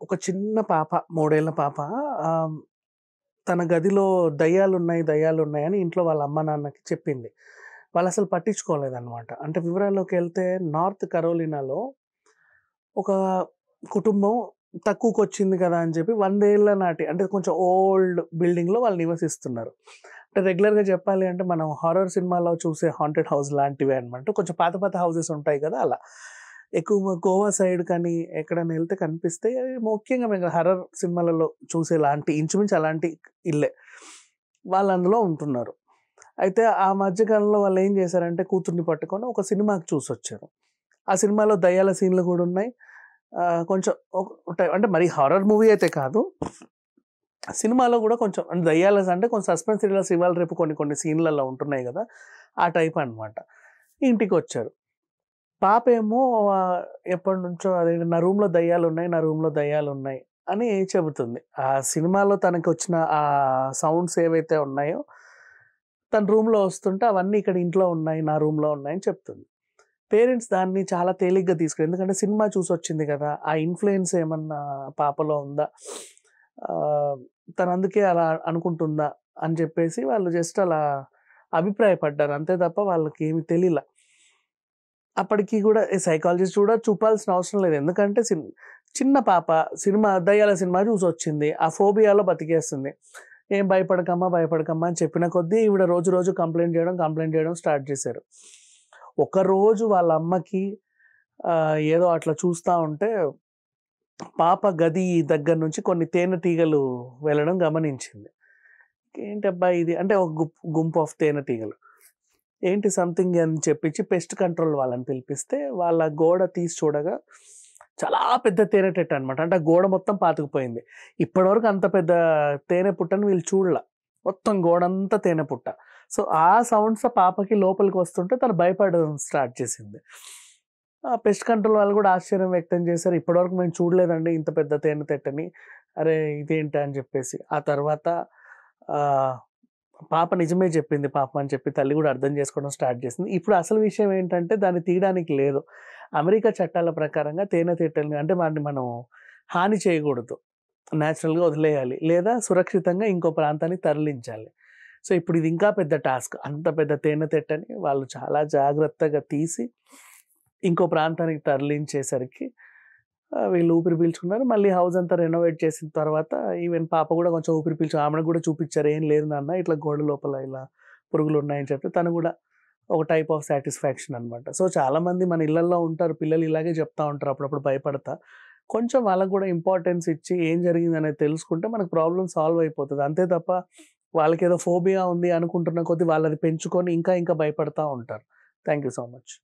ఒక చిన్న పాప, 3 ఏళ్ల పాప ఆహ్, తన గదిలో దయ్యాలున్నాయి, దయ్యాలున్నాయని ఇంట్లో వాళ్ళ అమ్మ, నాన్నకి చెప్పింది. వాళ్ళసలు పట్టించుకోలేదనమాట. అంటే వివరాల్లోకెళ్తే నార్త్ కరోలినాలో ఒక కుటుంబం తక్కువకొచ్చింది కదా అని చెప్పి 100 ఏళ్ల నాటి అంటే కొంచెం ఓల్డ్ బిల్డింగ్‌లో వాళ్ళు నివసిస్తున్నారు. అంటే రెగ్యులర్‌గా చెప్పాలి అంటే మనం హారర్ సినిమాలో చూసే హాంటెడ్ హౌస్ లాంటివే అనమాట. కొంచెం పాత పాత హౌసెస్ ఉంటాయి కదా! అలా. ఎక్కువ గోవా సైడ్ కానీ ఎక్కడైనా ఎళ్తే కనిపిస్తాయి. అవి ముఖ్యంగా మేము హారర్ సినిమాలలో చూసేలాంటి ఇంచుమించు అలాంటి ఇల్లే. వాళ్ళు అందులో ఉంటున్నారు. అయితే ఆ మధ్య కాలంలో వాళ్ళేం చేశారంటే కూతుర్ని పట్టుకొని ఒక సినిమాకి చూసొచ్చారు. ఆ సినిమాలో దయ్యాల సీన్‌లు గూడా ఉన్నాయి. కొంచెం ఉంటాయి. అంటే మరీ హారర్ మూవీ అయితే కాదు. సినిమాలో గూడా కొంచెం అంటే అంటే కొంచెం సస్పెన్స్ థ్రిల్లర్స్ ఇవాళ రేపు కొన్ని కొన్ని సీన్‌లలో ఉంటున్నాయి గదా! ఆ టైప్ అన్నమాట. ఇంటికొచ్చారు. పాపేమో ఎప్పటినుంచో అదేంటి నా రూమ్‌లో దయ్యాలున్నాయి, నా రూమ్‌లో దయ్యాలున్నాయి అని చెబుతుంది. ఆ సినిమాలో తనకొచ్చిన సౌండ్స్ ఏవైతే ఉన్నాయో, తన రూమ్‌లో వస్తుంటే అవన్నీ ఇక్కడ ఇంట్లో ఉన్నాయి, నా రూమ్‌లో ఉన్నాయని చెప్తుంది. పేరెంట్స్ దాన్ని చాలా తేలిగ్గా తీసుకున్నారు. ఎందుకంటే సినిమా చూసొచ్చింది గదా! ఆ ఇన్‌ఫ్లూయెన్స్ ఏమన్నా పాపలో ఉందా? ఆహ్, తనందుకే అలా అనుకుంటుందా? అని చెప్పేసి వాళ్ళు జస్ట్ అలా అభిప్రాయపడ్డారు. అంతే తప్ప వాళ్ళకేమి తెలీల. అప్పటికి గూడా సైకాలజిస్ట్ కూడా చూపాల్సిన అవసరం లేదు. ఎందుకంటే చిన్న పాప దయ్యాల సినిమా చూసొచ్చింది. ఆ ఫోబియాలో బతికేస్తుంది. "ఏం భయపడకమ్మా, భయపడకమ్మా" అని చెప్పిన కొద్దీ ఈవిడ రోజు రోజు కంప్లెయింట్ చేయడం స్టార్ట్ చేశారు. ఒకరోజు వాళ్ళ అమ్మకి ఏదో అట్లా చూస్తా ఉంటే పాప గది దగ్గర నుంచి కొన్ని తేనెటీగలు వెళ్ళడం గమనించింది. ఏంటబ్బా ఇది అంటే ఒక గుంపు ఆఫ్ తేనెటీగలు. ఏంటి సంథింగ్ అని చెప్పించి పెస్ట్ కంట్రోల్ వాళ్ళని పిలిపిస్తే, వాళ్ళ గోడ తీసి చూడగా చాలా పెద్ద తేనెటెట్టనమాట. అంటే ఆ గోడ మొత్తం పాతుకుపోయింది. ఇప్పటివరకు అంత పెద్ద తేనె పుట్టని వీళ్ళు చూడల. మొత్తం గోడంతా తేనె పుట్ట. సో, ఆ సౌండ్స్ పాపకి లోపలికి వస్తుంటే తను భయపడడం స్టార్ట్ చేసింది. ఆ పెస్ట్ కంట్రోల్ వాళ్ళు కూడా ఆశ్చర్యం వ్యక్తం చేశారు. ఇప్పటివరకు మేము చూడలేదండి ఇంత పెద్ద తేనెతెట్టని. అరే! ఇదేంటి అని చెప్పేసి. ఆ తర్వాత ఆహ్ పాప నిజమే చెప్పింది పాపం అని చెప్పి తల్లి గూడా అర్థం చేసుకోవడం స్టార్ట్ చేసింది. ఇప్పుడు అసలు విషయం ఏంటంటే దాన్ని తీయడానికి లేదు. అమెరికా చట్టాల ప్రకారంగా తేనెతీగలని అంటే వాటిని మనం హాని చేయకూడదు. నేచురల్‌గా వదిలేయాలి. లేదా సురక్షితంగా ఇంకో ప్రాంతానికి తరలించాలి. సో, ఇప్పుడు ఇది ఇంకా పెద్ద టాస్క్. అంత పెద్ద తేనెతెట్టని వాళ్ళు చాలా జాగ్రత్తగా తీసి ఇంకో ప్రాంతానికి తరలించేసరికి వీళ్ళు ఊపిరి పీల్చుకున్నారు. మళ్ళీ హౌస్ అంతా రెనోవేట్ చేసిన తర్వాత ఈవెన్ పాప గూడా కొంచెం ఊపిరి ఆమెకు గూడా చూపిచ్చారు. "ఏం లేదు నాన్న ఇట్లా గోడ లోపల ఇలా పురుగులున్నాయని" చెప్తే తను గూడా ఒక టైప్ ఆఫ్ సాటిస్ఫాక్షన్ అనమాట. సో, చాలామంది మన ఇళ్లల్లో ఉంటారు. పిల్లలు ఇలాగే చెప్తా ఉంటారు అప్పుడప్పుడు భయపడతా. కొంచెం వాళ్ళకి గూడా ఇంపార్టెన్స్ ఇచ్చి ఏం జరిగిందనేది తెలుసుకుంటే మనకు ప్రాబ్లమ్ సాల్వ్ అయిపోతది. అంతే తప్ప వాళ్ళకేదో ఫోబియా ఉంది అనుకుంటున్న కొద్దీ వాళ్ళది పెంచుకొని ఇంకా ఇంకా భయపడతా ఉంటారు. Thank you so much.